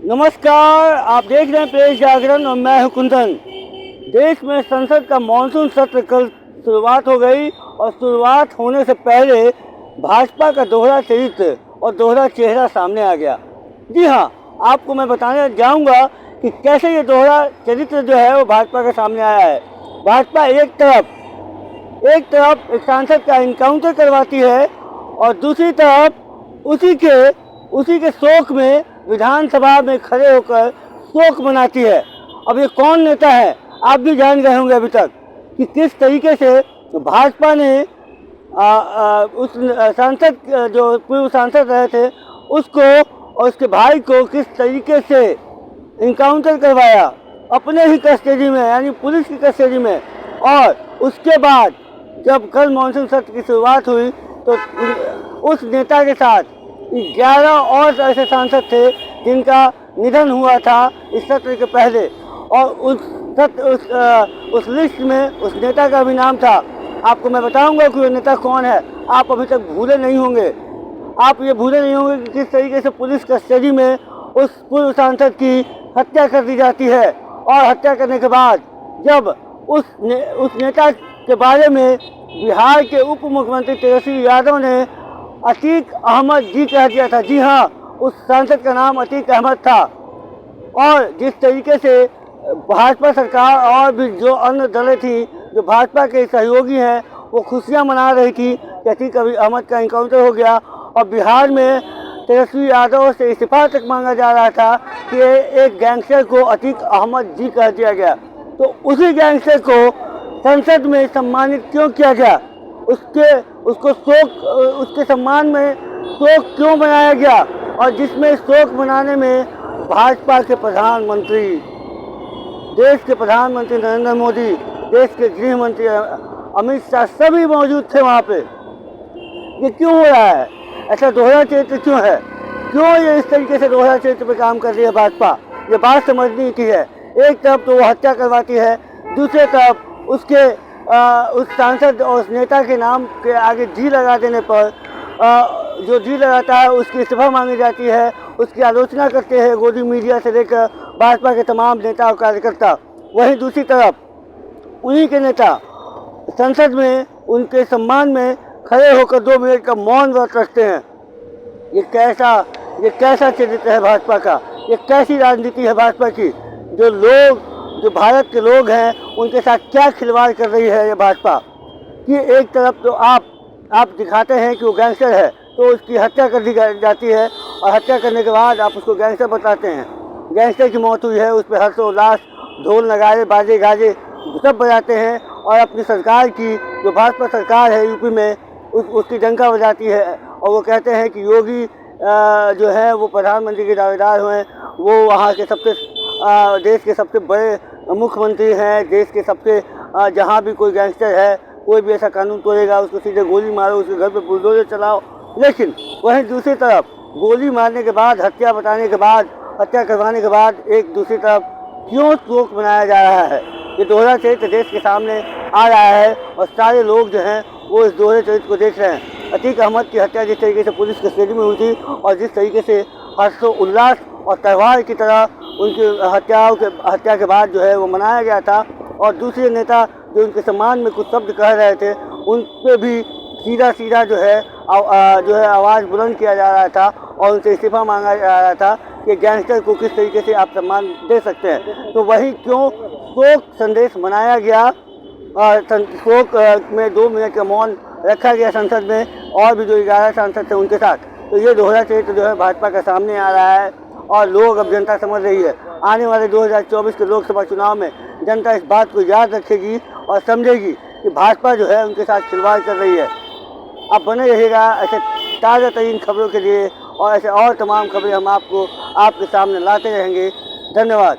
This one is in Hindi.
नमस्कार, आप देख रहे हैं प्रेस जागरण और मैं हूं कुंदन। देश में संसद का मानसून सत्र कल शुरुआत हो गई और शुरुआत होने से पहले भाजपा का दोहरा चरित्र और दोहरा चेहरा सामने आ गया। जी हाँ, आपको मैं बताने जाऊंगा कि कैसे ये दोहरा चरित्र जो है वो भाजपा के सामने आया है। भाजपा एक तरफ एक सांसद का इनकाउंटर करवाती है और दूसरी तरफ उसी के शोक में विधानसभा में खड़े होकर शोक मनाती है। अब ये कौन नेता है, आप भी जान गए होंगे अभी तक कि किस तरीके से भाजपा ने उस सांसद जो पूर्व सांसद रहे थे उसको और उसके भाई को किस तरीके से इनकाउंटर करवाया अपने ही कस्टडी में, यानी पुलिस की कस्टडी में। और उसके बाद जब कल मानसून सत्र की शुरुआत हुई तो उस नेता के साथ 11 और ऐसे सांसद थे जिनका निधन हुआ था इस सत्र के पहले, और उस लिस्ट में उस नेता का भी नाम था। आपको मैं बताऊंगा कि वो नेता कौन है। आप अभी तक भूले नहीं होंगे कि किस तरीके से पुलिस कस्टडी में उस पूर्व सांसद की हत्या कर दी जाती है। और हत्या करने के बाद जब उस नेता के बारे में बिहार के उप मुख्यमंत्री तेजस्वी यादव ने अतीक अहमद जी कह दिया था। जी हाँ, उस सांसद का नाम अतीक अहमद था। और जिस तरीके से भाजपा सरकार और भी जो अन्य दलें थी जो भाजपा के सहयोगी हैं वो खुशियां मना रही थी कि अतीक अहमद का इनकाउंटर हो गया। और बिहार में तेजस्वी यादव से इस्तीफा तक मांगा जा रहा था कि एक गैंगस्टर को अतीक अहमद जी कह दिया गया। तो उसी गैंगस्टर को संसद में सम्मानित क्यों किया गया, उसके सम्मान में शोक क्यों मनाया गया। और जिसमें शोक मनाने में भाजपा के प्रधानमंत्री, देश के प्रधानमंत्री नरेंद्र मोदी, देश के गृह मंत्री अमित शाह सभी मौजूद थे वहाँ पे। ये क्यों हो रहा है, ऐसा दोहरा चरित्र क्यों है, क्यों ये इस तरीके से दोहरा चरित्र पे काम कर रही है भाजपा, ये बात समझनी की है। एक तरफ तो वो हत्या करवाती है, दूसरे तरफ उस सांसद और उस नेता के नाम के आगे जी लगा देने पर जो जी लगाता है उसकी इस्तीफा मांगी जाती है, उसकी आलोचना करते हैं गोदी मीडिया से लेकर भाजपा के तमाम नेता और कार्यकर्ता। वहीं दूसरी तरफ उन्हीं के नेता संसद में उनके सम्मान में खड़े होकर 2 मिनट का मौन व्रत रखते हैं। ये कैसा चरित्र है भाजपा का, ये कैसी राजनीति है भाजपा की। जो भारत के लोग हैं उनके साथ क्या खिलवाड़ कर रही है ये भाजपा कि एक तरफ तो आप दिखाते हैं कि वो गैंगस्टर है तो उसकी हत्या कर दी जाती है, और हत्या करने के बाद आप उसको गैंगस्टर बताते हैं। गैंगस्टर की मौत हुई है, उस पर हर्षोल्लास, ढोल नगाड़े, बाजे गाजे सब बजाते हैं, और अपनी सरकार की जो भाजपा सरकार है यूपी में उसकी डंका बजाती है। और वो कहते हैं कि योगी जो है वो प्रधानमंत्री के दावेदार हुए, वो वहाँ के देश के सबसे बड़े मुख्यमंत्री हैं, देश के सबसे जहाँ भी कोई गैंगस्टर है, कोई भी ऐसा कानून तोड़ेगा उसको सीधे गोली मारो, उसके घर पे बुलडोजर चलाओ। लेकिन वहीं दूसरी तरफ गोली मारने के बाद, हत्या बताने के बाद, हत्या करवाने के बाद एक दूसरी तरफ क्यों शोक मनाया जा रहा है। ये दोहरा चरित्र देश के सामने आ रहा है और सारे लोग जो हैं वो इस दोहरे चरित्र को देख रहे हैं। अतीक अहमद की हत्या जिस तरीके से पुलिस कस्टडी में हुई थी और जिस तरीके से हर्षोल्लास और त्यौहार की तरह उनकी हत्या के बाद जो है वो मनाया गया था, और दूसरे नेता जो उनके सम्मान में कुछ शब्द कह रहे थे उन पर भी सीधा जो है आवाज़ बुलंद किया जा रहा था और उनसे इस्तीफा मांगा जा रहा था कि गैंगस्टर को किस तरीके से आप सम्मान दे सकते हैं। तो वही क्यों शोक संदेश मनाया गया और शोक में 2 मिनट का मौन रखा गया संसद में, और भी जो 11 सांसद थे उनके साथ। तो ये दोहरा चरित्र जो है भाजपा का सामने आ रहा है और लोग, अब जनता समझ रही है। आने वाले 2024 के लोकसभा चुनाव में जनता इस बात को याद रखेगी और समझेगी कि भाजपा जो है उनके साथ खिलवाड़ कर रही है। आप बने रहिएगा ऐसे ताज़ा तरीन खबरों के लिए, और ऐसे और तमाम खबरें हम आपके सामने लाते रहेंगे। धन्यवाद।